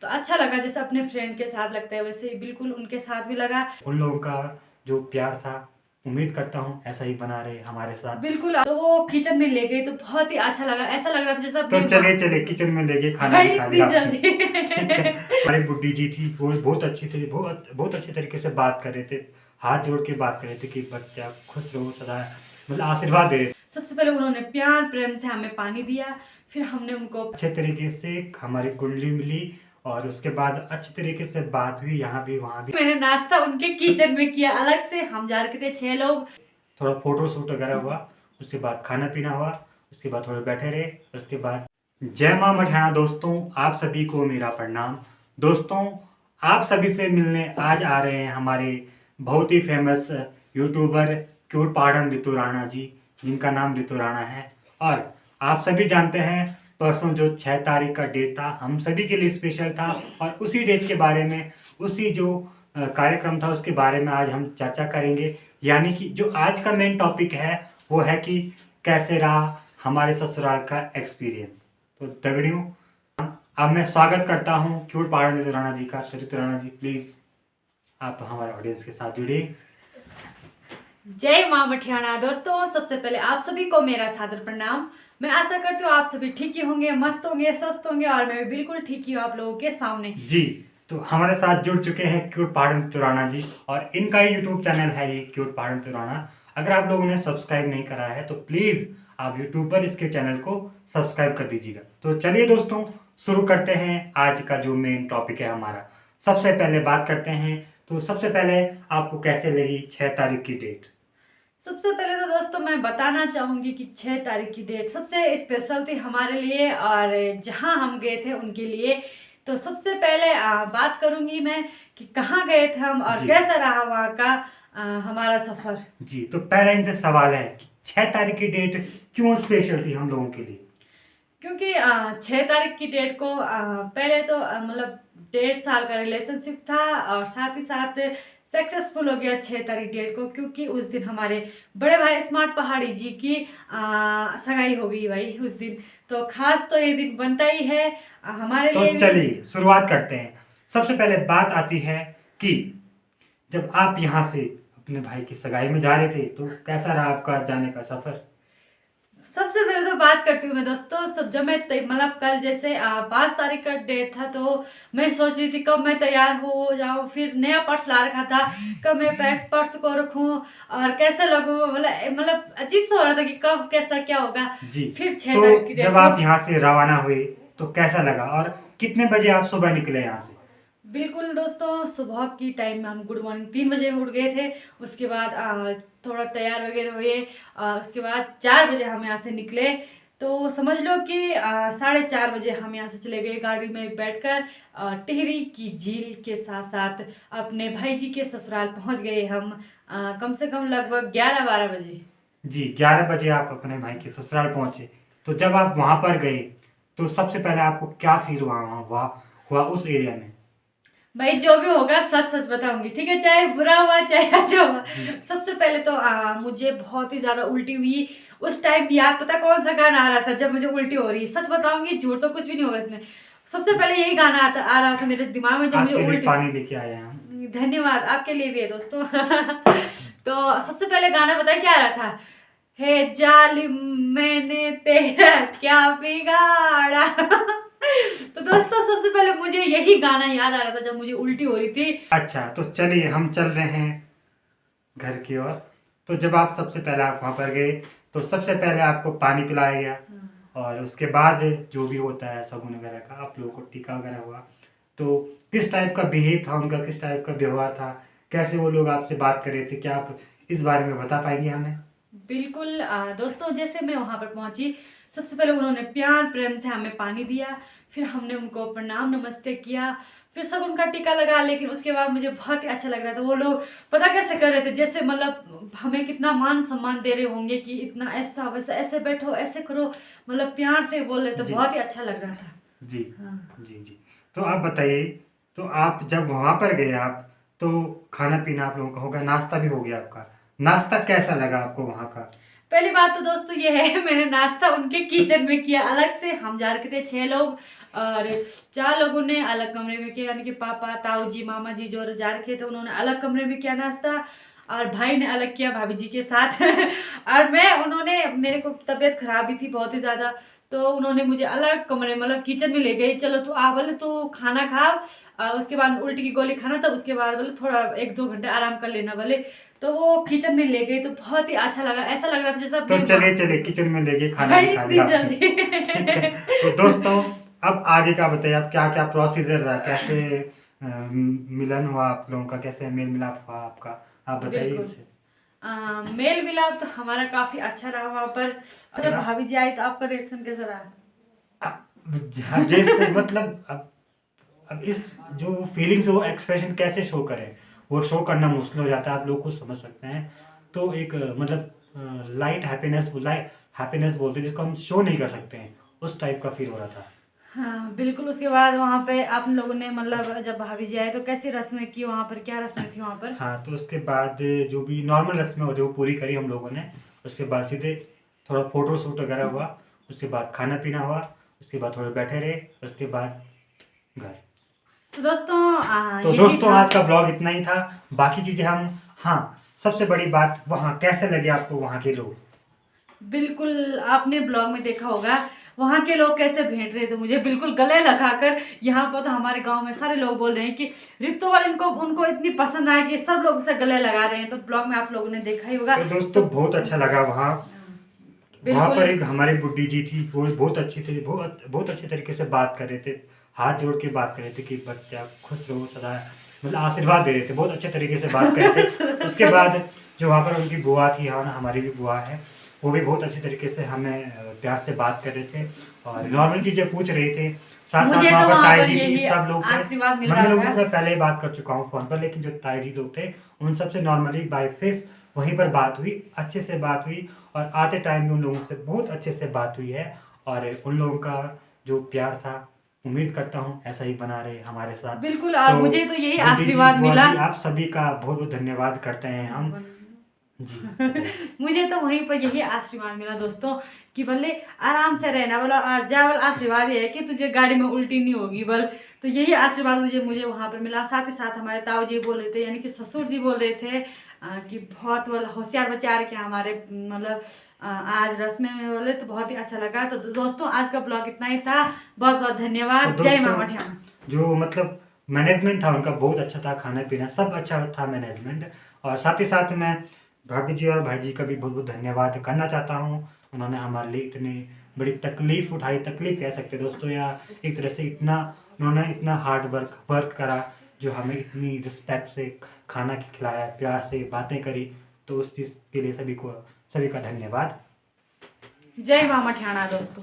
तो अच्छा लगा, जैसे अपने फ्रेंड के साथ लगता है वैसे ही बिल्कुल उनके साथ भी लगा। उन लोगों का जो प्यार था, उम्मीद करता हूँ ऐसा ही बना रहे हमारे साथ। बिल्कुल, तो वो किचन में ले गए तो बहुत ही अच्छा लगा, ऐसा लग रहा था जैसे तो अपने चले चले किचन में ले गए, खाना भी भाई खा इतनी लिया आपने। जल्दी ठीक है। हमारी बुड्ढी जी थी, वो बहुत अच्छी थी, बहुत बहुत अच्छे तरीके से बात कर रहे थे, हाथ जोड़ के बात कर रहे थे कि बच्चा खुश रहो सदा, मतलब आशीर्वाद दे रहे थे। सबसे पहले उन्होंने प्यार प्रेम से हमें पानी दिया, फिर हमने उनको अच्छे तरीके से हमारी कुंडली मिली और उसके बाद अच्छे तरीके से बात हुई, यहाँ भी वहाँ भी। मैंने नाश्ता उनके किचन में किया अलग से, हम जा रखे थे 6 लोग। थोड़ा फोटो शूट वगैरह हुआ, उसके बाद खाना पीना हुआ, उसके बाद थोड़े बैठे रहे, उसके बाद जय माँ मठियाना। दोस्तों आप सभी को मेरा प्रणाम। दोस्तों आप सभी से मिलने आज आ रहे हैं हमारे बहुत ही famous YouTuber cute pardon Ritu Rana ji, जिनका नाम रितु राणा है। और आप सभी जानते हैं परसों जो 6 तारीख का डेट था, हम सभी के लिए स्पेशल था, और उसी डेट के बारे में, उसी जो कार्यक्रम था उसके बारे में आज हम चर्चा करेंगे। यानी कि जो आज का मेन टॉपिक है वो है कि कैसे रहा हमारे ससुराल का एक्सपीरियंस। तो दगड़ियों, अब मैं स्वागत करता हूँ क्यूट पार्डन रितु राणा जी का। तो रितु राणा जी प्लीज आप हमारे ऑडियंस के साथ जुड़िए। जय माँ मठियाना। दोस्तों सबसे पहले आप सभी को मेरा सादर प्रणाम। मैं आशा करती हूँ आप सभी ठीक ही होंगे, मस्त होंगे, स्वस्थ होंगे, और मैं भी बिल्कुल ठीक ही हूँ आप लोगों के सामने जी। तो हमारे साथ जुड़ चुके हैं क्यूट पार्डन रितु राणा जी, और इनका ही यूट्यूब चैनल है ये क्यूट पार्डन रितु राणा। अगर आप लोगों ने सब्सक्राइब नहीं करा है तो प्लीज आप यूट्यूब पर इसके चैनल को सब्सक्राइब कर दीजिएगा। तो चलिए दोस्तों शुरू करते हैं आज का जो मेन टॉपिक है हमारा। सबसे पहले बात करते हैं, तो सबसे पहले आपको कैसे लगी 6 तारीख की डेट? सबसे पहले तो दोस्तों मैं बताना चाहूँगी कि 6 तारीख की डेट सबसे स्पेशल थी हमारे लिए, और जहाँ हम गए थे उनके लिए। तो सबसे पहले बात करूँगी मैं कि कहाँ गए थे हम और जी। कैसा रहा वहाँ का हमारा सफ़र। जी, तो पहला इनसे सवाल है कि 6 तारीख की डेट क्यों स्पेशल थी हम लोगों के लिए? क्योंकि 6 तारीख की डेट को पहले तो मतलब 1.5 साल का रिलेशनशिप था, और साथ ही साथ सक्सेसफुल हो गया 6 तारीख डेट को, क्योंकि उस दिन हमारे बड़े भाई स्मार्ट पहाड़ी जी की सगाई हो गई भाई उस दिन। तो खास तो ये दिन बनता ही है हमारे तो लिए भी। चलिए शुरुआत करते हैं। सबसे पहले बात आती है कि जब आप यहाँ से अपने भाई की सगाई में जा रहे थे तो कैसा रहा आपका जाने का सफर? सबसे पहले तो बात करती हूँ मैं दोस्तों, सब जब मैं मतलब कल जैसे 5 तारीख का डेट था, तो मैं सोच रही थी कब मैं तैयार हो जाऊँ, फिर नया पर्स ला रखा था, कब मैं पर्स को रखूँ और कैसे लगूँ, मतलब अजीब सा हो रहा था कि कब कैसा क्या होगा। जी। फिर 6 तो तारीख की जब डेट आप को यहाँ से रवाना हुए तो कैसा लगा, और कितने बजे आप सुबह निकले यहाँ से? बिल्कुल दोस्तों, सुबह की टाइम में हम गुड मॉर्निंग 3 बजे में उठ गए थे। उसके बाद थोड़ा तैयार वगैरह हुए, उसके बाद 4 बजे हम यहाँ से निकले। तो समझ लो कि 4:30 बजे हम यहाँ से चले गए गाड़ी में बैठकर, टिहरी की झील के साथ साथ अपने भाई जी के ससुराल पहुँच गए हम कम से कम लगभग 11-12 बजे। जी, 11 बजे आप अपने भाई के ससुराल पहुंचे। तो जब आप वहां पर गए तो सबसे पहले आपको क्या फील हुआ हुआ हुआ उस एरिया में? भाई जो भी होगा सच सच बताऊंगी, ठीक है, चाहे बुरा हुआ चाहे अच्छा हुआ। जी। सबसे पहले तो मुझे बहुत ही ज्यादा उल्टी हुई। उस टाइम याद पता कौन सा गाना आ रहा था जब मुझे उल्टी हो रही है, सच बताऊंगी, झूठ तो कुछ भी नहीं होगा इसमें। सबसे पहले यही गाना आ रहा था मेरे दिमाग में जब मुझे आपके लिए उल्टी। पानी लेके आए हैं हम। धन्यवाद, आपके लिए भी है दोस्तों। तो सबसे पहले गाना पता है क्या आ रहा था? हे जालिम मैंने तेरा क्या बिगाड़ा। तो दोस्तों सबसे पहले मुझे यही गाना याद आ रहा था जब मुझे उल्टी हो रही थी। अच्छा, तो चलिए हम चल रहे हैं घर की ओर। तो जब आप सबसे पहले आप वहां पर गए तो सबसे पहले आपको पानी पिलाया गया, और उसके बाद जो भी होता है शगुन वगैरह का, आप लोगों को टीका वगैरह हुआ। तो किस टाइप का बिहेव था उनका, किस टाइप का व्यवहार था, कैसे वो लोग आपसे बात कर रहे थे, क्या आप इस बारे में बता पाएंगे हमें? बिल्कुल दोस्तों, जैसे मैं वहाँ पर पहुँची, सबसे पहले उन्होंने प्यार प्रेम से हमें पानी दिया, फिर हमने उनको प्रणाम नमस्ते किया, फिर सब उनका टीका लगा। लेकिन उसके बाद मुझे बहुत ही अच्छा लग रहा था, वो लोग पता कैसे कर रहे थे, जैसे मतलब हमें कितना मान सम्मान दे रहे होंगे कि इतना ऐसा वैसा, ऐसे बैठो ऐसे करो, मतलब प्यार से बोल रहे थे, जी। बहुत ही अच्छा लग रहा था। जी। हाँ। जी। जी। तो आप बताइए, तो आप जब वहां पर गए आप, तो खाना पीना आप लोगों का होगा, नाश्ता भी हो गया आपका, नाश्ता कैसा लगा आपको वहां का? पहली बात तो दोस्तों ये है, मैंने नाश्ता उनके किचन में किया अलग से। हम जा रखे थे 6 लोग और 4 लोगों ने अलग कमरे में किया, यानी कि पापा, ताऊ जी, मामा जी जो जा रखे थे उन्होंने अलग कमरे में किया नाश्ता, और भाई ने अलग किया भाभी जी के साथ और उन्होंने, मेरे को तबीयत खराब भी थी बहुत ही ज़्यादा, तो उन्होंने मुझे अलग कमरे मतलब किचन में ले गई। चलो तू आ, बोले तू खाना खा, उसके बाद उल्टी की गोली खाना था, उसके बाद बोले थोड़ा 1-2 घंटे आराम कर लेना बोले। तो वो किचन में ले गई तो बहुत ही अच्छा लगा, ऐसा लग रहा था जैसा तो चले चले किचन में लेके खाना भी खा इतनी लिया जल्दी ठीक है। तो दोस्तों अब आगे का बताइए, आप क्या क्या प्रोसीजर रहा, कैसे मिलन हुआ आप लोगों का, कैसे मेल मिलाप हुआ आपका, आप बताइए बिल्कुल। मुझे। मेल मिलाप तो हमारा काफी अच्छा रहा वहां पर। और जब भाभी जी आई तो आपका रिएक्शन कैसा रहा? जैसे मतलब अब इस जो फीलिंग्स वो एक्सप्रेशन कैसे शो करें, वो शो करना मुश्किल हो जाता है, आप लोग कुछ समझ सकते हैं। तो एक मतलब लाइट हैप्पीनेस बोलते हैं जिसको हम शो नहीं कर सकते हैं, उस टाइप का फील हो रहा था। हाँ बिल्कुल। उसके बाद वहाँ पे आप लोगों ने मतलब जब भाभी जी आए तो कैसी रस्में की वहाँ पर, क्या रस्में थी वहाँ पर? हाँ तो उसके बाद जो भी नॉर्मल रस्में होती है वो पूरी करी हम लोगों ने। उसके बाद सीधे थोड़ा फोटो शूट वगैरह हुआ, उसके बाद खाना पीना हुआ, उसके बाद थोड़े बैठे रहे, उसके बाद घर। तो दोस्तों तो यही दोस्तों था। आज का ब्लॉग इतना ही था। बाकी चीजें हम, हाँ सबसे बड़ी बात, वहाँ कैसे लगे आपको वहाँ के लोग? बिल्कुल आपने ब्लॉग में देखा होगा वहाँ के लोग कैसे भेंट रहे थे मुझे, बिल्कुल गले लगाकर। यहाँ पर तो हमारे गांव में सारे लोग बोल रहे हैं कि ऋतु वाले इनको उनको इतनी पसंद आया कि सब लोग उसे गले लगा रहे हैं। तो ब्लॉग में आप लोगों ने देखा ही होगा। तो दोस्तों बहुत अच्छा लगा वहाँ। वहाँ बिल्कुल पर एक हमारी बुड्ढी जी थी, वो बहुत अच्छी थी, बहुत बहुत अच्छे तरीके से बात कर रहे थे, हाथ जोड़ के बात कर रहे थे कि बच्चा खुश रहो सदा, मतलब आशीर्वाद दे रहे थे, बहुत अच्छे तरीके से बात कर रहे थे। उसके बाद जो वहाँ पर उनकी बुआ थी, हाँ हमारी भी बुआ है, वो भी बहुत अच्छे तरीके से हमें प्यार से बात कर रहे थे और नॉर्मल चीज़ें पूछ रहे थे। साथ साथ मुझे वहाँ तो पर वहाँ ताई पर जी थी, यही सब लोग थे। आशीर्वाद मिल मम्मी रहा लोगों से था। मैं पहले ही बात कर चुका हूँ फ़ोन पर, लेकिन जो ताई जी लोग थे उन सबसे नॉर्मली बाय फेस वहीं पर बात हुई, अच्छे से बात हुई, और आते टाइम भी उन लोगों से बहुत अच्छे से बात हुई है। और उन लोगों का जो प्यार था, उम्मीद करता हूँ ऐसा ही बना रहे हमारे साथ। बिल्कुल। और तो मुझे तो यही बुड्ढी जी, आशीर्वाद बुआ मिला। जी, आप सभी का बहुत बहुत धन्यवाद करते हैं हम। जी बताइए। मुझे तो वहीं पर यही आशीर्वाद मिला दोस्तों कि भले आराम से रहना बोला, और जा बोल आशीर्वाद ये है कि तुझे गाड़ी में उल्टी नहीं होगी बोल। तो यही आशीर्वाद मुझे मुझे वहाँ पर मिला। साथ ही साथ हमारे ताऊ जी बोल रहे थे, यानी कि ससुर जी बोल रहे थे कि बहुत बोला होशियार बच्चा रखे हमारे, मतलब आज रस्में में बोले तो बहुत ही अच्छा लगा। तो दोस्तों आज का ब्लॉग इतना ही था। बहुत बहुत तो धन्यवाद। जय माँ दोस्तों मठियाना। जो मतलब मैनेजमेंट था उनका बहुत अच्छा था, खाना पीना सब अच्छा था मैनेजमेंट। और साथ ही साथ मैं भाभी जी और भाई जी का भी बहुत बहुत धन्यवाद करना चाहता हूँ। उन्होंने हमारे लिए इतनी बड़ी तकलीफ उठाई, तकलीफ कह सकते हैं दोस्तों, या एक तरह से इतना उन्होंने इतना हार्ड वर्क करा, जो हमें इतनी रिस्पेक्ट से खाना खिलाया, प्यार से बातें करी। तो उस चीज़ के लिए सभी का धन्यवाद। जय माँ मठियाना दोस्तों।